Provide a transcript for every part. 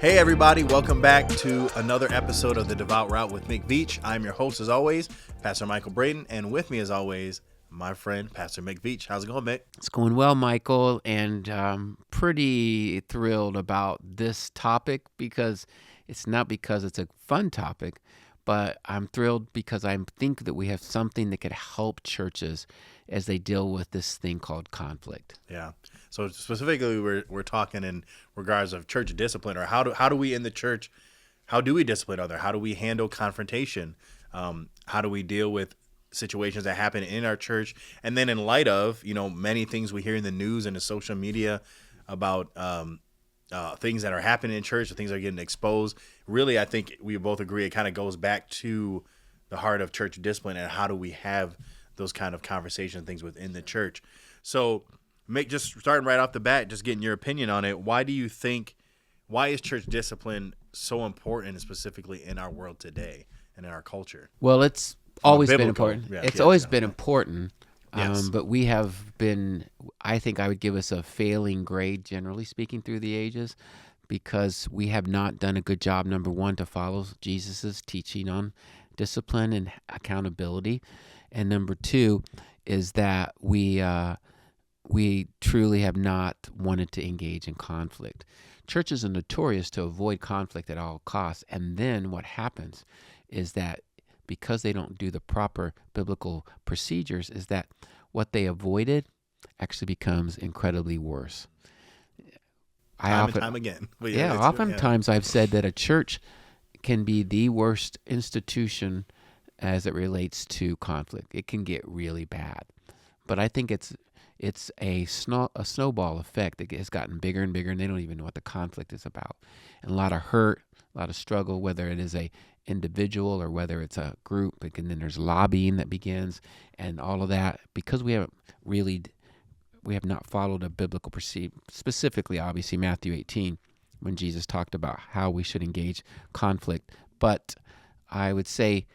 Hey everybody, welcome back to another episode of The Devout Route with Mick Veach. I'm your host as always, Pastor Michael Braden, and with me as always, my friend, Pastor Mick Veach. How's it going, Mick? It's going well, Michael, and pretty thrilled about this topic because it's not because it's a fun topic, but I'm thrilled because I think that we have something that could help churches as they deal with this thing called conflict. Yeah. So specifically, we're talking in regards of church discipline, or how do we in the church, how do we discipline others? How do we handle confrontation? How do we deal with situations that happen in our church? And then in light of, many things we hear in the news and the social media about things that are happening in church, or things that are getting exposed. Really, I think we both agree it kind of goes back to the heart of church discipline and how do we have those kind of conversation things within the church. So, Mick, just starting right off the bat, just getting your opinion on it. Why is church discipline so important, and specifically in our world today and in our culture? Well, it's always been important. It's always been important. Yes. But we have been, I think I would give us a failing grade, generally speaking, through the ages, because we have not done a good job, number one, to follow Jesus's teaching on discipline and accountability. And number two is that we truly have not wanted to engage in conflict. Churches are notorious to avoid conflict at all costs. And then what happens is that because they don't do the proper biblical procedures, is that what they avoided actually becomes incredibly worse. Time again. Oftentimes I've said that a church can be the worst institution as it relates to conflict. It can get really bad. But I think it's a snowball effect that has gotten bigger and bigger, and they don't even know what the conflict is about. And a lot of hurt, a lot of struggle, whether it is a individual or whether it's a group, and then there's lobbying that begins, and all of that, because we have not followed a biblical procedure, specifically, obviously, Matthew 18, when Jesus talked about how we should engage conflict. But I would say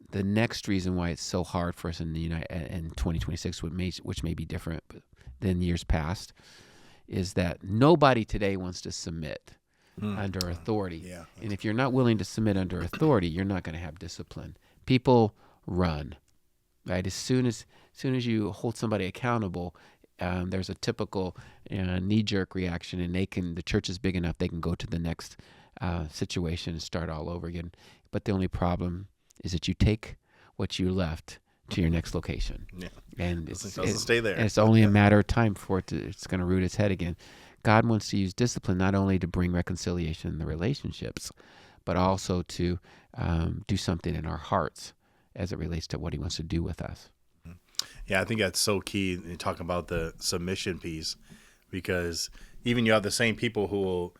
the next reason why it's so hard for us in 2026, which may be different than years past, is that nobody today wants to submit under authority. Yeah. And if you're not willing to submit under authority, you're not going to have discipline. People run, right? As soon as you hold somebody accountable, there's a typical knee-jerk reaction, and the church is big enough, they can go to the next situation and start all over again. But the only problem is that you take what you left to your next location. Yeah. And it doesn't stay there. And it's only a matter of time before it's going to root its head again. God wants to use discipline not only to bring reconciliation in the relationships, but also to do something in our hearts as it relates to what he wants to do with us. Yeah, I think that's so key in talking about the submission piece, because even you have the same people who will,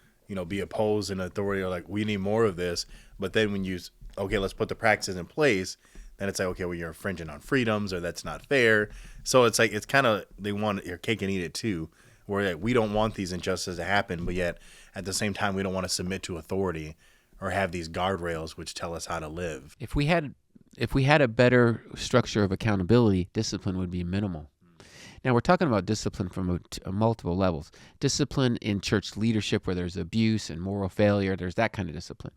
be opposed in authority, or like, we need more of this. But then when okay, let's put the practices in place, then it's like, okay, well, you're infringing on freedoms, or that's not fair. So it's like, it's kind of, they want your cake and eat it too, where like, we don't want these injustices to happen, but yet at the same time, we don't want to submit to authority or have these guardrails which tell us how to live. If we had a better structure of accountability, discipline would be minimal. Now, we're talking about discipline from multiple levels. Discipline in church leadership where there's abuse and moral failure, there's that kind of discipline.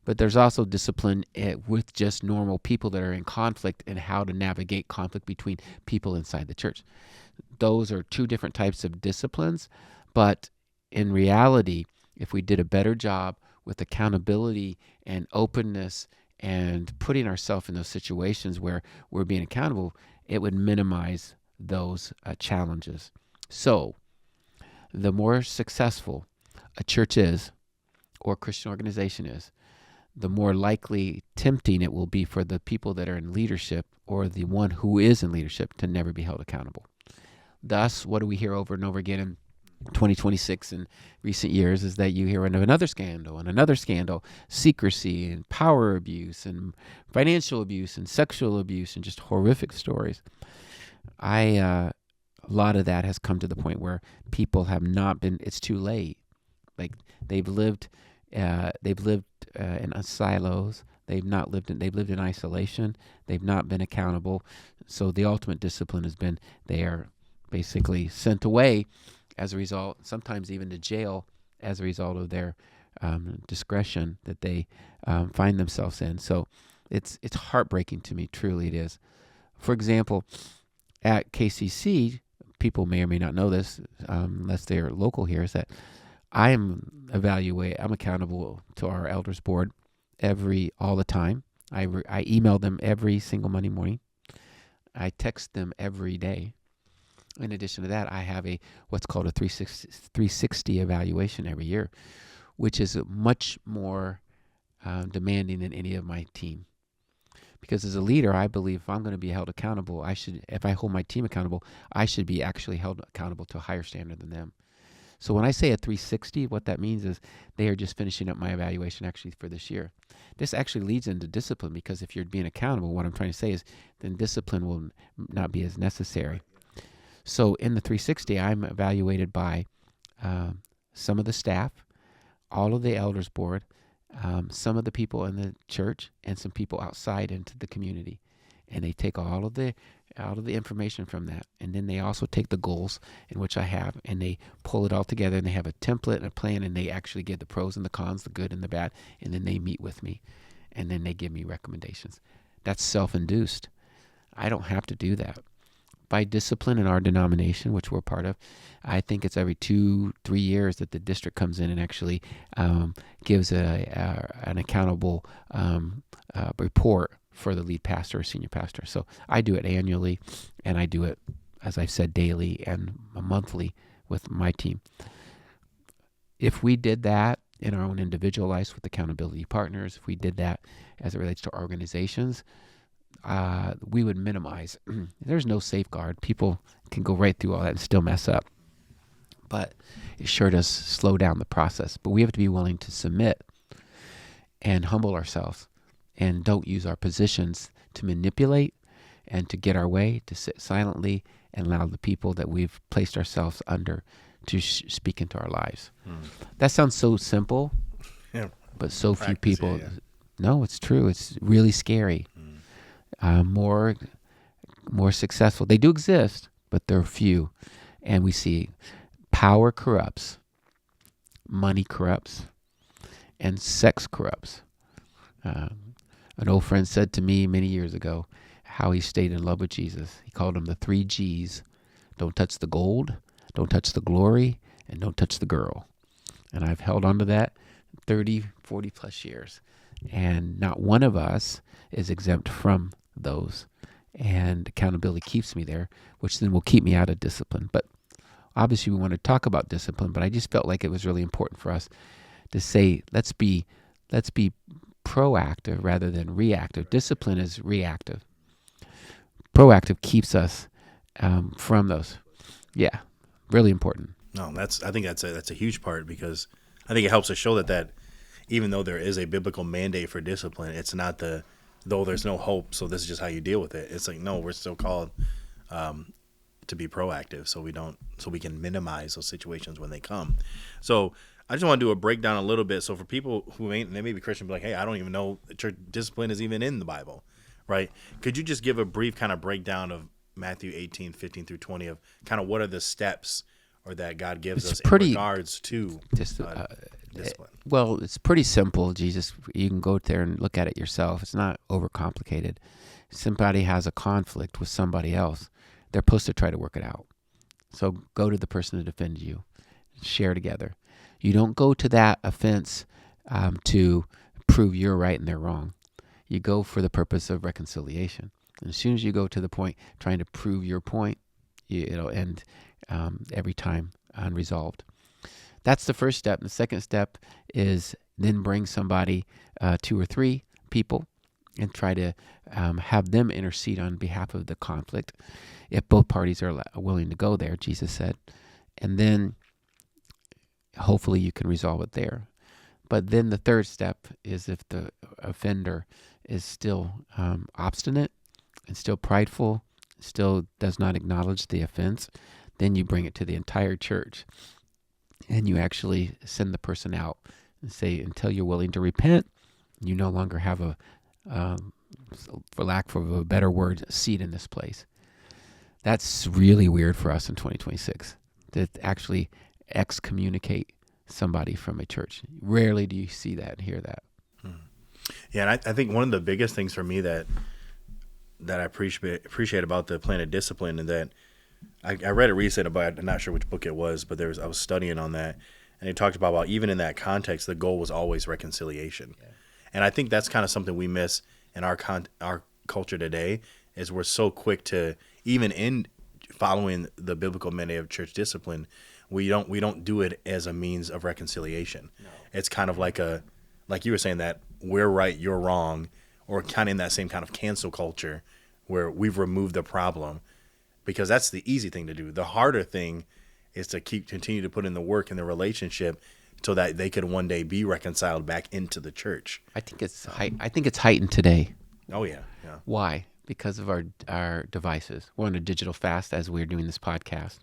But there's also discipline with just normal people that are in conflict, and how to navigate conflict between people inside the church. Those are two different types of disciplines, but in reality, if we did a better job with accountability and openness and putting ourselves in those situations where we're being accountable, it would minimize those challenges. So the more successful a church is, or a Christian organization is, the more likely tempting it will be for the people that are in leadership, or the one who is in leadership, to never be held accountable. Thus, what do we hear over and over again in 2026 in recent years is that you hear of another scandal and another scandal, secrecy and power abuse and financial abuse and sexual abuse and just horrific stories. A lot of that has come to the point where people have not been, it's too late. Like they've lived in silos. They've lived in isolation. They've not been accountable. So the ultimate discipline has been they are basically sent away as a result, sometimes even to jail as a result of their discretion that they find themselves in. So it's heartbreaking to me. Truly, it is. For example, at KCC, people may or may not know this, unless they're local here, is that I'm accountable to our elders board all the time. I email them every single Monday morning. I text them every day. In addition to that, I have what's called a 360 evaluation every year, which is much more demanding than any of my team. Because as a leader, I believe if I'm going to be held accountable, if I hold my team accountable, I should be actually held accountable to a higher standard than them. So when I say a 360, what that means is they are just finishing up my evaluation actually for this year. This actually leads into discipline, because if you're being accountable, what I'm trying to say is then discipline will not be as necessary. So in the 360, I'm evaluated by some of the staff, all of the elders board, some of the people in the church, and some people outside into the community. And they take all of the information from that, and then they also take the goals in which I have, and they pull it all together, and they have a template and a plan, and they actually give the pros and the cons, the good and the bad, and then they meet with me, and then they give me recommendations. That's self-induced. I don't have to do that. By discipline in our denomination, which we're part of, I think it's every 2-3 years that the district comes in and actually gives an accountable report for the lead pastor or senior pastor. So I do it annually, and I do it, as I've said, daily and monthly with my team. If we did that in our own individual lives with accountability partners, if we did that as it relates to organizations, we would minimize. There's no safeguard. People can go right through all that and still mess up. But it sure does slow down the process. But we have to be willing to submit and humble ourselves, and don't use our positions to manipulate and to get our way, to sit silently and allow the people that we've placed ourselves under to speak into our lives. That sounds so simple, but so few people. Yeah. No, it's true. It's really scary. More successful. They do exist, but they're few. And we see power corrupts, money corrupts, and sex corrupts. An old friend said to me many years ago how he stayed in love with Jesus. He called them the 3 G's. Don't touch the gold, don't touch the glory, and don't touch the girl. And I've held on to that 30, 40 plus years. And not one of us is exempt from those. And accountability keeps me there, which then will keep me out of discipline. But obviously we want to talk about discipline, but I just felt like it was really important for us to say, let's be proactive rather than reactive. Discipline is reactive. Proactive keeps us from those. Yeah, really important. No, I think that's a huge part, because I think it helps us show that even though there is a biblical mandate for discipline, it's not though there's no hope, so this is just how you deal with it. It's like, no, we're still called to be proactive, so we can minimize those situations when they come. So I just want to do a breakdown a little bit. So for people who they may be Christian, be like, hey, I don't even know church discipline is even in the Bible, right? Could you just give a brief kind of breakdown of Matthew 18, 15 through 20 of kind of what are the steps or that God gives us in regards to discipline? Well, it's pretty simple. You can go there and look at it yourself. It's not overcomplicated. Somebody has a conflict with somebody else, they're supposed to try to work it out. So go to the person that offended you, share together. You don't go to that offense to prove you're right and they're wrong. You go for the purpose of reconciliation. And as soon as you go to the point trying to prove your point, it'll end every time unresolved. That's the first step. The second step is then bring somebody, 2 or 3 people, and try to have them intercede on behalf of the conflict, if both parties are willing to go there, Jesus said. And then hopefully you can resolve it there. But then the third step is if the offender is still obstinate and still prideful, still does not acknowledge the offense, then you bring it to the entire church. And you actually send the person out and say, until you're willing to repent, you no longer have for lack of a better word, a seat in this place. That's really weird for us in 2026, to actually excommunicate somebody from a church. Rarely do you see that and hear that. Yeah, and I think one of the biggest things for me that I appreciate about the plan of discipline, and that I read it recently, but I'm not sure which book it was, but I was studying on that, and it talked about even in that context, the goal was always reconciliation. Yeah. And I think that's kind of something we miss in our culture today, is we're so quick to, even in following the biblical mandate of church discipline, we don't do it as a means of reconciliation. No. It's kind of like you were saying, that we're right, you're wrong, or kind of in that same kind of cancel culture where we've removed the problem, because that's the easy thing to do. The harder thing is to continue to put in the work in the relationship so that they could one day be reconciled back into the church. I think it's heightened today. Oh yeah. Why? Because of our devices. We're on a digital fast as we're doing this podcast,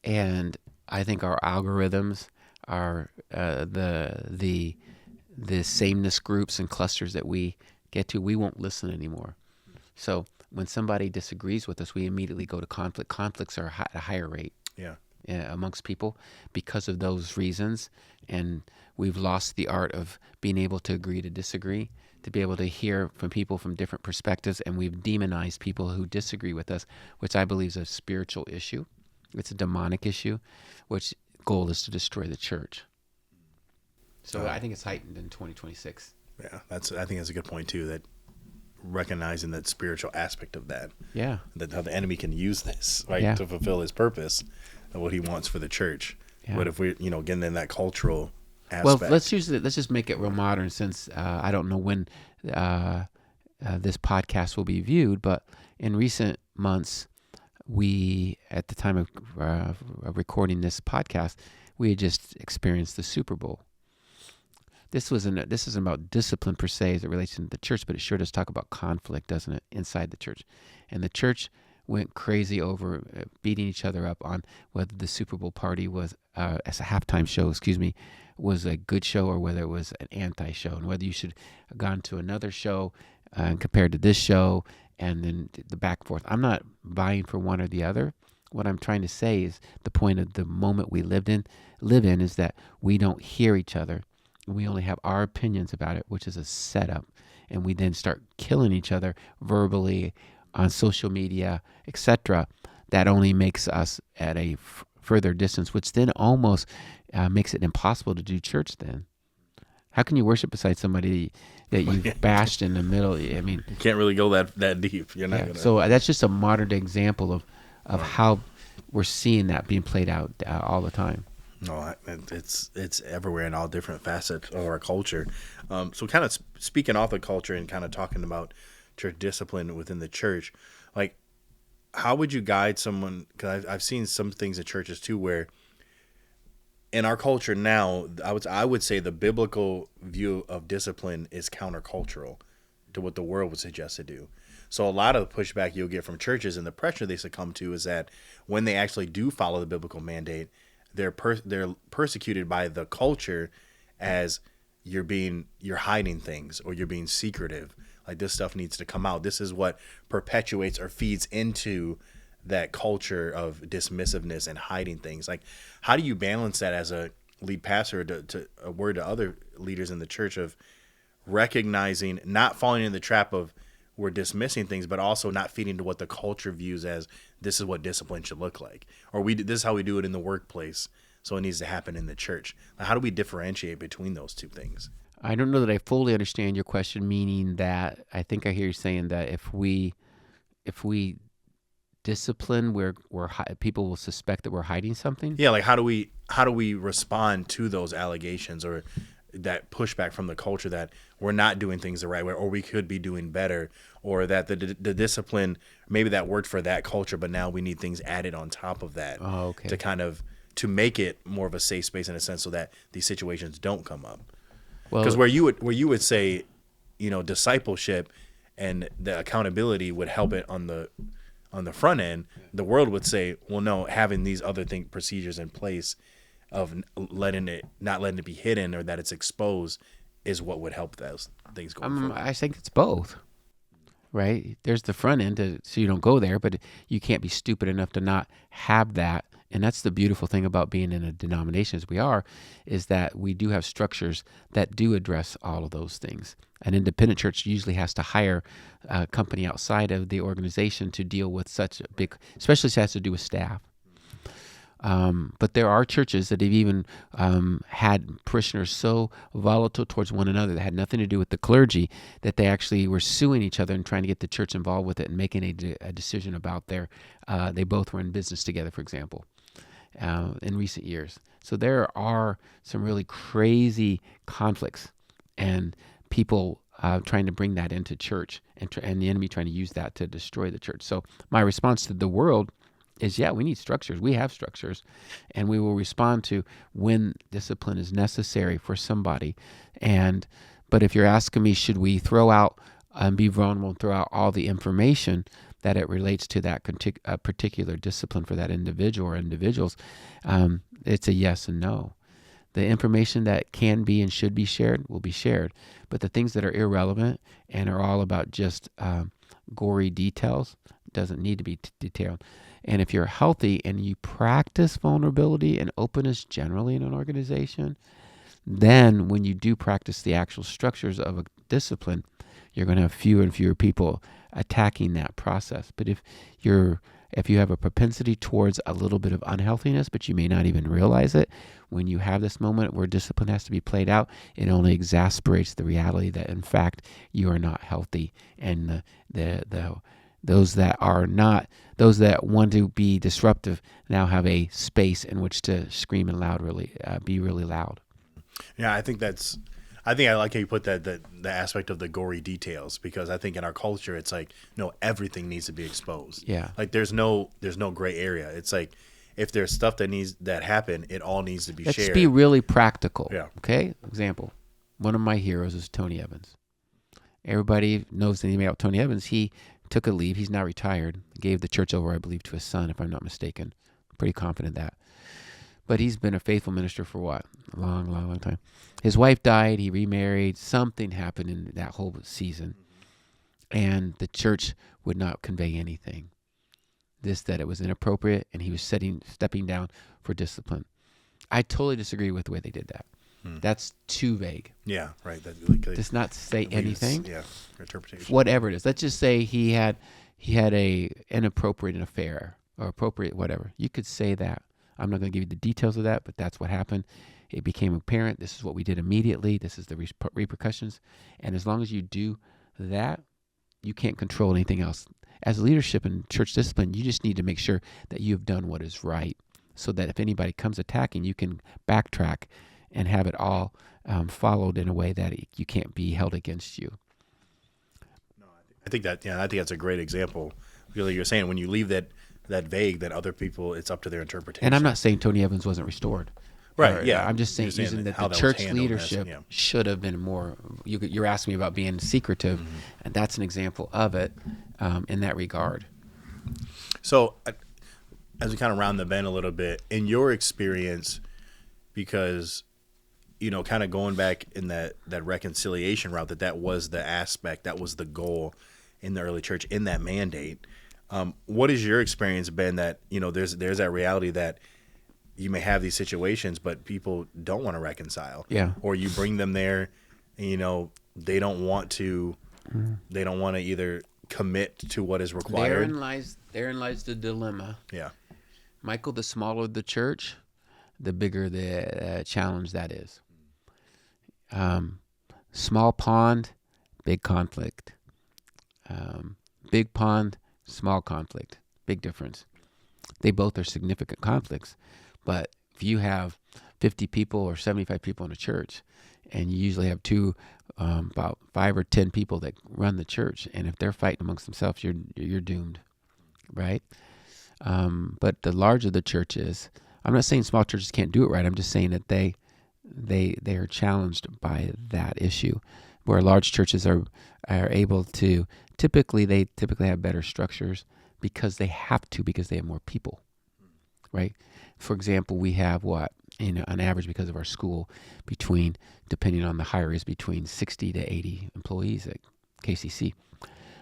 and I think our algorithms, our the sameness groups and clusters that we get to, we won't listen anymore. So when somebody disagrees with us, we immediately go to conflict. Conflicts are at a higher rate. Yeah. Amongst people because of those reasons, and we've lost the art of being able to agree to disagree, to be able to hear from people from different perspectives, and we've demonized people who disagree with us, which I believe is a spiritual issue. It's a demonic issue, which goal is to destroy the church. So I think it's heightened in 2026. Yeah, I think that's a good point too, that recognizing that spiritual aspect of that. Yeah. That how the enemy can use this, right, Yeah. to fulfill his purpose and what he wants for the church. Yeah. But if we, getting in that cultural aspect. Well, let's just make it real modern, since I don't know when this podcast will be viewed, but in recent months, we, at the time of recording this podcast, we had just experienced the Super Bowl. This isn't about discipline per se as it relates to the church, but it sure does talk about conflict, doesn't it, inside the church? And the church went crazy over beating each other up on whether the Super Bowl party was, as a halftime show, was a good show or whether it was an anti-show, and whether you should have gone to another show compared to this show, and then the back and forth. I'm not vying for one or the other. What I'm trying to say is the point of the moment we live in is that we don't hear each other. We only have our opinions about it, which is a setup, and we then start killing each other verbally on social media, etc. That only makes us at a further distance, which then almost makes it impossible to do church then. How can you worship beside somebody that you've bashed in the middle? I mean, you can't really go that deep. You're not gonna. So that's just a modern day example of how we're seeing that being played out all the time. No, it's everywhere in all different facets of our culture. So kind of speaking off the culture and kind of talking about church discipline within the church, like, how would you guide someone? Because I've seen some things at churches too, where in our culture now, I would say the biblical view of discipline is countercultural to what the world would suggest to do. So a lot of the pushback you'll get from churches and the pressure they succumb to is that when they actually do follow the biblical mandate, they're persecuted by the culture as you're hiding things, or you're being secretive. Like, this stuff needs to come out. This is what perpetuates or feeds into that culture of dismissiveness and hiding things. Like, how do you balance that as a lead pastor, to a word to other leaders in the church, of recognizing, not falling in the trap of we're dismissing things, but also not feeding to what the culture views as this is what discipline should look like, or this is how we do it in the workplace, so it needs to happen in the church. How do we differentiate between those two things? I don't know that I fully understand your question, meaning that I think I hear you saying that if we discipline, people will suspect that we're hiding something. Yeah, like how do we respond to those allegations or that pushback from the culture that we're not doing things the right way, or we could be doing better, or that the discipline, maybe that worked for that culture, but now we need things added on top of that to kind of to make it more of a safe space in a sense, so that these situations don't come up. Because where you would say, discipleship and the accountability would help it on the front end, the world would say, well, no, having these other procedures in place of not letting it be hidden, or that it's exposed, is what would help those things going forward. I think it's both, right? There's the front end so you don't go there, but you can't be stupid enough to not have that And that's the beautiful thing about being in a denomination as we are, is that we do have structures that do address all of those things. An independent church usually has to hire a company outside of the organization to deal with such a big, especially if it has to do with staff. But there are churches that have even had parishioners so volatile towards one another that had nothing to do with the clergy, that they actually were suing each other and trying to get the church involved with it and making a decision about they both were in business together, for example, in recent years. So there are some really crazy conflicts and people trying to bring that into church, and the enemy trying to use that to destroy the church. So my response to the world is, yeah, we need structures. We have structures, and we will respond to when discipline is necessary for somebody. But if you're asking me, should we throw out and be vulnerable and throw out all the information that it relates to that particular discipline for that individual or individuals, it's a yes and no. The information that can be and should be shared will be shared, but the things that are irrelevant and are all about just gory details doesn't need to be detailed. And if you're healthy and you practice vulnerability and openness generally in an organization, then when you do practice the actual structures of a discipline, you're going to have fewer and fewer people attacking that process. But if you have a propensity towards a little bit of unhealthiness, but you may not even realize it, when you have this moment where discipline has to be played out, it only exasperates the reality that, in fact, you are not healthy. And those that want to be disruptive now have a space in which to scream and be really loud. Yeah, I think I like how you put that, the aspect of the gory details, because I think in our culture it's like, no, everything needs to be exposed. Yeah. Like there's no gray area. It's like if there's stuff that happen, it all needs to be shared. Let's be really practical. Yeah. Okay? Example. One of my heroes is Tony Evans. Everybody knows the name about Tony Evans. He took a leave. He's now retired. Gave the church over, I believe, to his son, if I'm not mistaken. Pretty confident that. But he's been a faithful minister for what? A long, long, long time. His wife died. He remarried. Something happened in that whole season. And the church would not convey anything. That it was inappropriate, and he was stepping down for discipline. I totally disagree with the way they did that. That's too vague. Yeah, right. Does not say anything. Yeah, interpretation. Whatever it is. Let's just say he had a inappropriate affair or appropriate whatever. You could say that. I'm not going to give you the details of that, but that's what happened. It became apparent. This is what we did immediately. This is the repercussions. And as long as you do that, you can't control anything else. As leadership and church discipline, you just need to make sure that you've done what is right, so that if anybody comes attacking, you can backtrack and have it all followed in a way that you can't be held against you. No, I think that's a great example. Really, you're saying when you leave that vague, that other people, it's up to their interpretation. And I'm not saying Tony Evans wasn't restored. Right, yeah. I'm just saying using that the church leadership should have been more, you're asking me about being secretive, and that's an example of it in that regard. So as we kind of round the bend a little bit, in your experience, because, kind of going back in that reconciliation route, that was the aspect, that was the goal in the early church, in that mandate. What has your experience been that, there's that reality that you may have these situations, but people don't want to reconcile. Yeah. Or you bring them there, and, they don't want to either commit to what is required. Therein lies the dilemma. Yeah. Michael, the smaller the church, the bigger the challenge that is. Small pond, big conflict. Big pond, small conflict. Big difference. They both are significant conflicts. But if you have 50 people or 75 people in a church, and you usually have about 5 or 10 people that run the church, and if they're fighting amongst themselves, you're doomed, right? But the larger the church is, I'm not saying small churches can't do it right. I'm just saying that they are challenged by that issue, where large churches are able to typically have better structures because they have more people, right? For example, we have on average, because of our school, depending on the hierarchies, between 60 to 80 employees at KCC.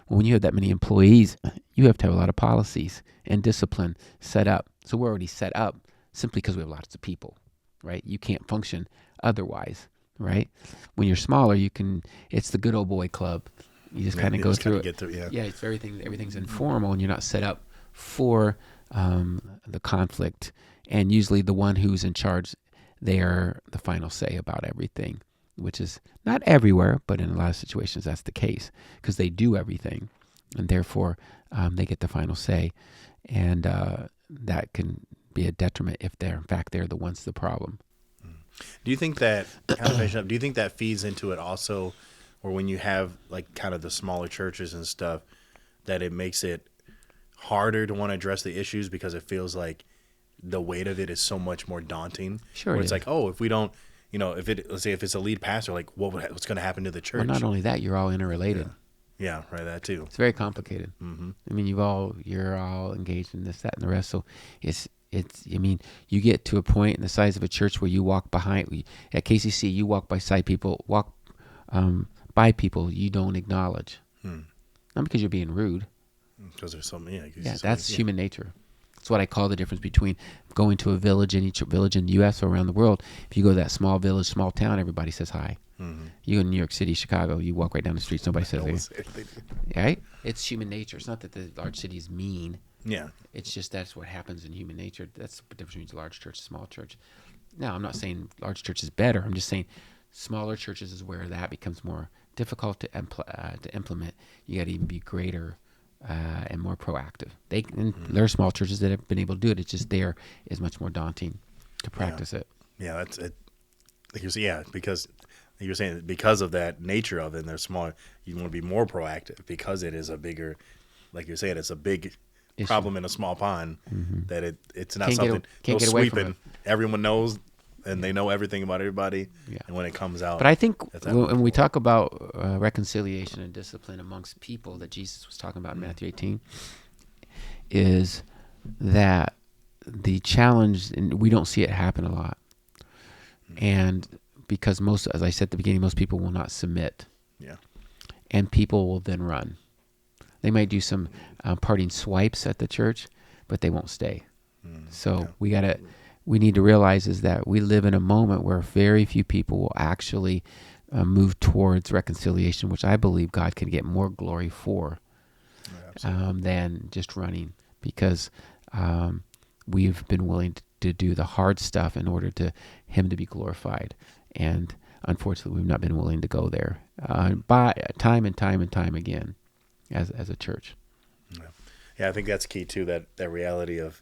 Well, when you have that many employees, you have to have a lot of policies and discipline set up. So we're already set up simply because we have lots of people, right? You can't function otherwise, right? When you're smaller, it's the good old boy club. You just kind of go through it. Get through, yeah. Yeah, it's everything's informal, and you're not set up for the conflict. And usually the one who's in charge, they are the final say about everything, which is not everywhere, but in a lot of situations that's the case, because they do everything, and therefore they get the final say. And that can be a detriment if they're the ones the problem. Do you think that do you think that feeds into it also, or when you have like kind of the smaller churches and stuff, that it makes it harder to want to address the issues because it feels like the weight of it is so much more daunting? Sure, where it's like, oh, if we don't, let's say if it's a lead pastor, like what's going to happen to the church? Well, not only that, you're all interrelated. Yeah, right. That too. It's very complicated. Mm-hmm. I mean, you're all engaged in this, that, and the rest. So I mean, you get to a point in the size of a church where you walk behind. At KCC, you walk by people you don't acknowledge. Not because you're being rude. Because there's something, yeah, that's human nature. That's what I call the difference between going to a village, any village in the U.S. or around the world. If you go to that small village, small town, everybody says hi. Mm-hmm. You go to New York City, Chicago, you walk right down the streets, nobody says hi. Right? It's human nature. It's not that the large city is mean. Yeah. It's just that's what happens in human nature. That's the difference between large church and small church. Now, I'm not saying large church is better. I'm just saying smaller churches is where that becomes more difficult to implement. You got to even be greater and more proactive. There are small churches that have been able to do it. It's just there is much more daunting to practice it. Yeah, that's it. Because you're saying because of that nature of it, and they're smaller, you want to be more proactive because it is a bigger, like you're saying, it's a big problem in a small pond. Mm-hmm. That it's not can't get away from it. Everyone knows, and they know everything about everybody. Yeah. And when it comes out, but I think when we talk about reconciliation and discipline amongst people that Jesus was talking about in Matthew 18, is that the challenge, and we don't see it happen a lot, and because as I said at the beginning, most people will not submit. Yeah. And people will then run. They might do some parting swipes at the church, but they won't stay. So we need to realize is that we live in a moment where very few people will actually move towards reconciliation, which I believe God can get more glory for than just running, because we've been willing to do the hard stuff in order to Him to be glorified. And unfortunately, we've not been willing to go there by time and time again as a church. Yeah, I think that's key too. That reality of,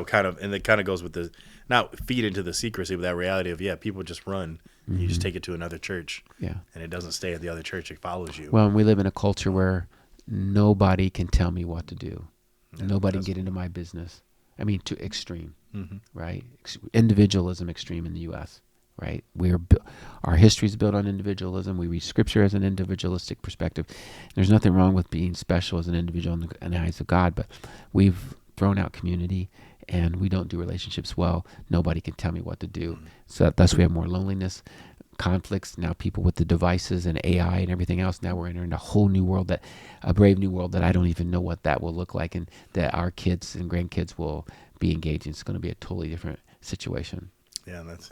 kind of, and it kind of goes with the not feed into the secrecy, but that reality of people just run. Mm-hmm. You just take it to another church. Yeah, and it doesn't stay at the other church; it follows you. Well, and we live in a culture where nobody can tell me what to do. Yeah, nobody can get into my business. I mean, to extreme, right? Individualism extreme in the U.S. Right? Our history is built on individualism. We read Scripture as an individualistic perspective. There's nothing wrong with being special as an individual in the eyes of God, but we've thrown out community, and we don't do relationships well. Nobody can tell me what to do. So thus we have more loneliness, conflicts. Now people with the devices and AI and everything else, now we're entering a whole new world, a brave new world that I don't even know what that will look like, and that our kids and grandkids will be engaged in. It's going to be a totally different situation. Yeah, that's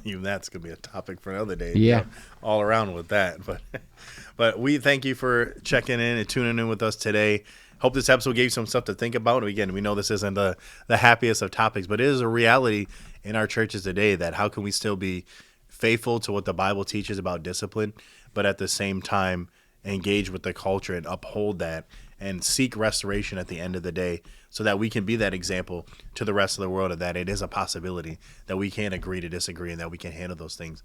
going to be a topic for another day. Yeah. All around with that. But we thank you for checking in and tuning in with us today. Hope this episode gave you some stuff to think about. Again, we know this isn't the happiest of topics, but it is a reality in our churches today that how can we still be faithful to what the Bible teaches about discipline, but at the same time engage with the culture and uphold that and seek restoration at the end of the day, so that we can be that example to the rest of the world of that it is a possibility, that we can agree to disagree, and that we can handle those things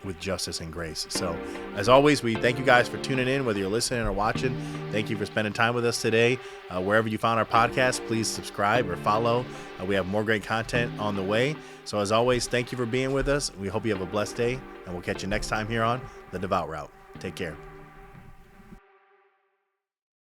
with justice and grace. So as always, we thank you guys for tuning in, whether you're listening or watching. Thank you for spending time with us today. Wherever you found our podcast, please subscribe or follow. We have more great content on the way. So as always, thank you for being with us. We hope you have a blessed day, and we'll catch you next time here on The Devout Route. Take care.